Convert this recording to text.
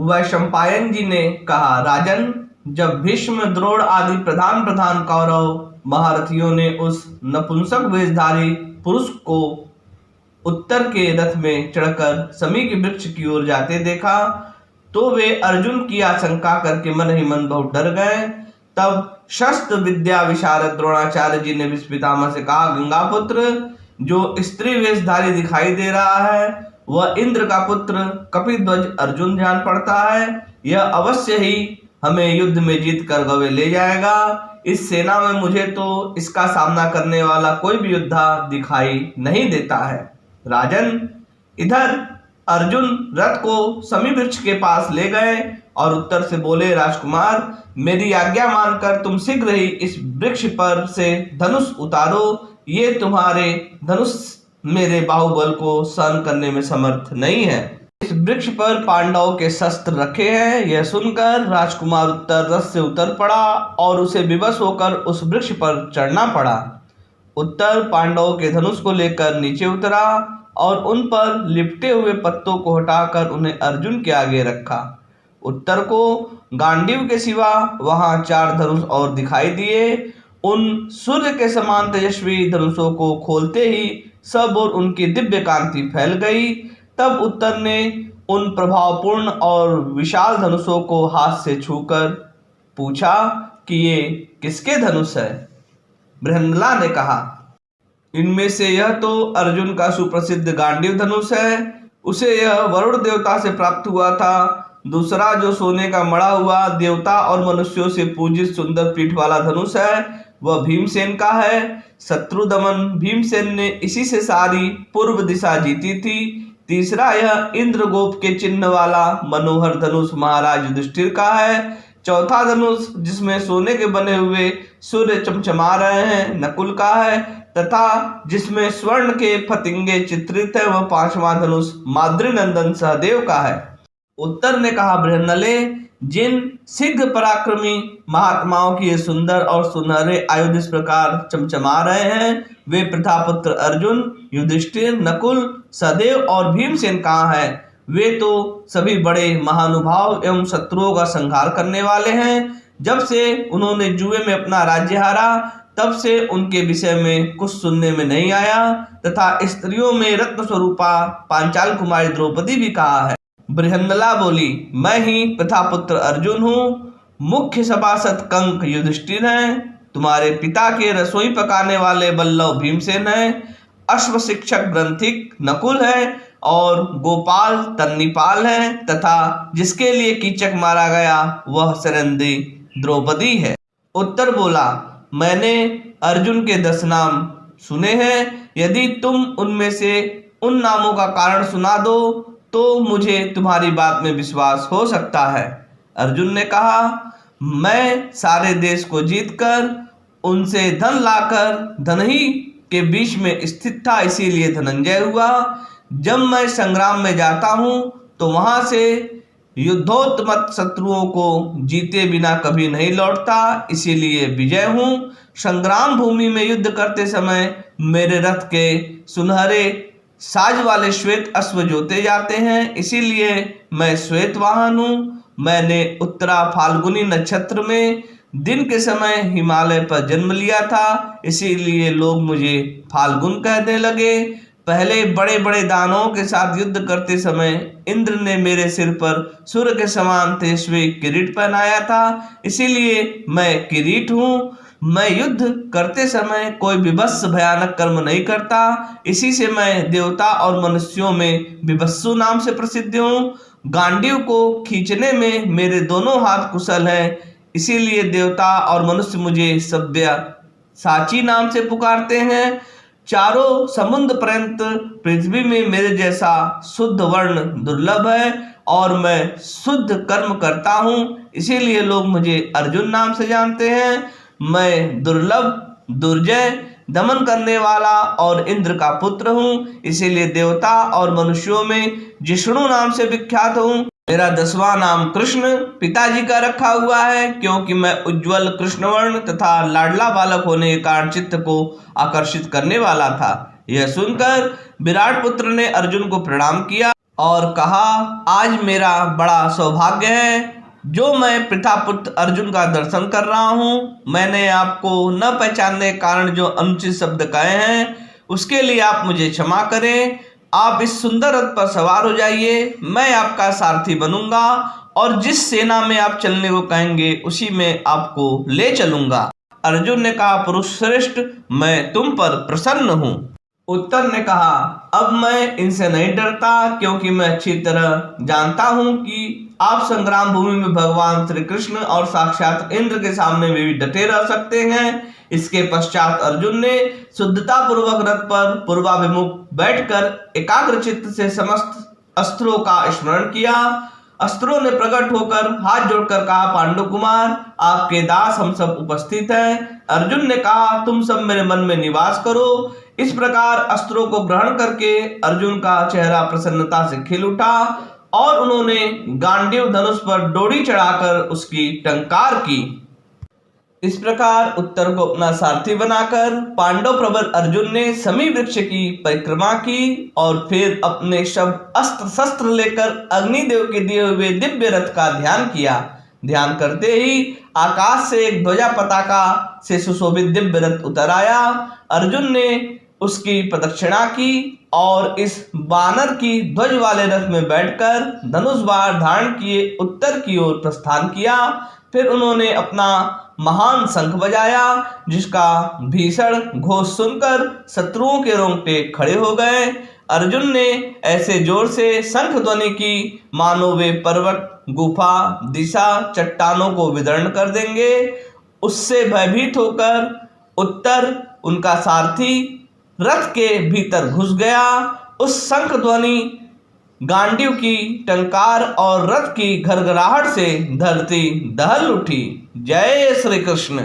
वैशंपायन जी ने कहा, राजन, जब भीष्म, द्रोण आदि प्रधान प्रधान कौरव महारथियों ने उस नपुंसक वेशधारी पुरुष को उत्तर के रथ में चढ़कर समी के वृक्ष की ओर जाते देखा तो वे अर्जुन की आशंका करके मन ही मन बहुत डर गए। तब शस्त्र विद्या विशारद द्रोणाचार्य जी ने भीष्म पितामह से कहा, गंगापुत्र, जो स्त्री वेशधारी दिखाई दे रहा है वह इंद्र का पुत्र कपिध्वज अर्जुन जान पड़ता है। यह अवश्य ही हमें युद्ध में जीत कर गवे ले जाएगा। इस सेना में मुझे तो इसका सामना करने वाला कोई भी योद्धा दिखाई नहीं देता है। राजन, इधर अर्जुन रथ को समी वृक्ष के पास ले गए और उत्तर से बोले, राजकुमार, मेरी आज्ञा मानकर तुम शीघ्र ही इस वृक्ष पर से धनुष उतारो। ये तुम्हारे धनुष मेरे बाहुबल को सहन करने में समर्थ नहीं है। इस वृक्ष पर पांडवों के शस्त्र रखे हैं। यह सुनकर राजकुमार उत्तर रथ से उतर पड़ा और उसे विवश होकर उस वृक्ष पर चढ़ना पड़ा। उत्तर पांडवों के धनुष को लेकर नीचे उतरा और उन पर लिपटे हुए पत्तों को हटाकर उन्हें अर्जुन के आगे रखा। उत्तर को गांडीव के सिवा वहां 4 धनुष और दिखाई दिए। उन सूर्य के समान तेजस्वी धनुषों को खोलते ही सब और उनकी दिव्य कांति फैल गई। तब उत्तर ने उन प्रभावपूर्ण और विशाल धनुषों को हाथ से छूकर पूछा कि ये किसके धनुष है। बृहन्नला ने कहा, इनमें से यह तो अर्जुन का सुप्रसिद्ध गांडीव धनुष है। उसे यह वरुण देवता से प्राप्त हुआ था। दूसरा जो सोने का मढ़ा हुआ देवता और मनुष्यों से पूजित सुंदर पीठ वाला धनुष है वह भीमसेन का है। शत्रु दमन भीमसेन ने इसी से सारी पूर्व दिशा जीती थी। तीसरा यह इंद्रगोप के चिन्ह वाला मनोहर धनुष महाराज युधिष्ठिर का है। चौथा धनुष जिसमें सोने के बने हुए सूर्य चमचमा रहे हैं नकुल का है तथा जिसमें स्वर्ण के फतिंगे चित्रित है वह 5वां धनुष माद्री नंदन सहदेव का है। उत्तर ने कहा, बृहन्नले, जिन शीघ्र पराक्रमी महात्माओं की ये सुंदर और सुनहरे आयुध इस प्रकार चमचमा रहे हैं वे प्रतापपुत्र अर्जुन, युधिष्ठिर, नकुल, सहदेव और भीमसेन कहाँ हैं? वे तो सभी बड़े महानुभाव एवं शत्रुओं का संहार करने वाले हैं। जब से उन्होंने जुए में अपना राज्य हारा तब से उनके विषय में कुछ सुनने में नहीं आया तथा स्त्रियों में रत्न स्वरूपा पांचाल कुमारी द्रौपदी भी कहा है। बृहन्नला बोली, मैं ही प्रथापुत्र अर्जुन हूँ। मुख्य सभासद कंक युधिष्ठिर हैं। तुम्हारे पिता के रसोई पकाने वाले बल्लव भीमसेन हैं। अश्व शिक्षक ग्रंथिक नकुल है और गोपाल तन्नीपाल है तथा जिसके लिए कीचक मारा गया वह सरंदी द्रौपदी है। उत्तर बोला, मैंने अर्जुन के 10 नाम सुने हैं। यदि तुम उनमें से उन नामों का कारण सुना दो तो मुझे तुम्हारी बात में विश्वास हो सकता है। अर्जुन ने कहा, मैं सारे देश को जीतकर उनसे धन लाकर धन ही के बीच में स्थित था, इसीलिए धनंजय हुआ। जब मैं संग्राम में जाता हूँ तो वहां से युद्धोत्मत शत्रुओं को जीते बिना कभी नहीं लौटता, इसीलिए विजय हूँ। संग्राम भूमि में युद्ध करते समय मेरे रथ के सुनहरे साज वाले श्वेत अश्व जोते जाते हैं, इसीलिए मैं श्वेत वाहन हूँ। मैंने उत्तरा फाल्गुनी नक्षत्र में दिन के समय हिमालय पर जन्म लिया था, इसीलिए लोग मुझे फाल्गुन कहने लगे। पहले बड़े बड़े दानवों के साथ युद्ध करते समय इंद्र ने मेरे सिर पर सूर्य के समान तेजस्वी किरीट पहनाया था, इसीलिए मैं किरीट हूँ। मैं युद्ध करते समय कोई विभत्स भयानक कर्म नहीं करता, इसी से मैं देवता और मनुष्यों में विभत्सु नाम से प्रसिद्ध हूँ। गांडीव को खींचने में मेरे दोनों हाथ कुशल हैं, इसीलिए देवता और मनुष्य मुझे सभ्य साची नाम से पुकारते हैं। चारों समुद्र पर्यंत पृथ्वी में मेरे जैसा शुद्ध वर्ण दुर्लभ है और मैं शुद्ध कर्म करता हूँ, इसीलिए लोग मुझे अर्जुन नाम से जानते हैं। मैं दुर्लभ, दुर्जय, दमन करने वाला और इंद्र का पुत्र हूँ, इसीलिए देवता और मनुष्यों में जिष्णु नाम से विख्यात हूँ। मेरा 10वां नाम कृष्ण पिताजी का रखा हुआ है, क्योंकि मैं उज्जवल कृष्णवर्ण तथा लाडला बालक होने के कारण चित्त को आकर्षित करने वाला था। यह सुनकर विराट पुत्र ने अर्जुन को प्रणाम किया और कहा, आज मेरा बड़ा सौभाग्य है जो मैं पितापुत्र अर्जुन का दर्शन कर रहा हूँ। मैंने आपको न पहचानने के कारण जो अनुचित शब्द कहे हैं उसके लिए आप मुझे क्षमा करें। आप इस सुंदर रथ पर सवार हो जाइए, मैं आपका सारथी बनूंगा और जिस सेना में आप चलने को कहेंगे उसी में आपको ले चलूंगा। अर्जुन ने कहा, पुरुष श्रेष्ठ, मैं तुम पर प्रसन्न हूँ। उत्तर ने कहा, अब मैं इनसे नहीं डरता, क्योंकि मैं अच्छी तरह जानता हूं कि आप संग्राम भूमि में भगवान श्री कृष्ण और साक्षात इंद्र के सामने भी डटे रह सकते हैं। इसके पश्चात अर्जुन ने शुद्धता पूर्वक रथ पर पूर्वाभिमुख बैठकर एकाग्रचित्त से समस्त अस्त्रों का स्मरण किया। अस्त्रों ने प्रकट होकर हाथ जोड़कर कहा, पांडु कुमार, आपके दास हम सब उपस्थित हैं। अर्जुन ने कहा, तुम सब मेरे मन में निवास करो। इस प्रकार अस्त्रों को ग्रहण करके अर्जुन का चेहरा प्रसन्नता से खिल उठा और उन्होंने गांडीव धनुष पर डोरी चढ़ाकर उसकी टंकार की। इस प्रकार उत्तर को अपना सारथी बनाकर पांडव प्रबल अर्जुन ने समी वृक्ष की परिक्रमा की और फिर अपने सब अस्त्र शस्त्र लेकर अग्निदेव के दिए हुए दिव्य रथ का ध्यान किया। ध्यान करते ही आकाश से एक ध्वजा पताका से सुशोभित दिव्य रथ उतर आया। अर्जुन ने उसकी प्रदक्षिणा की और इस बानर की ध्वज वाले रथ में बैठकर धनुष बाण धारण किए उत्तर की ओर प्रस्थान किया। फिर उन्होंने अपना महान शंख बजाया, जिसका भीषण घोष सुनकर शत्रुओं के रोंगटे खड़े हो गए। अर्जुन ने ऐसे जोर से शंख ध्वनि की मानो वे पर्वत, गुफा, दिशा, चट्टानों को विदीर्ण कर देंगे। उससे भयभीत होकर उत्तर, उनका सारथी, रथ के भीतर घुस गया। उस शंख ध्वनि, गांडीव की टंकार और रथ की घरघराहट से धरती दहल उठी। जय श्री कृष्ण।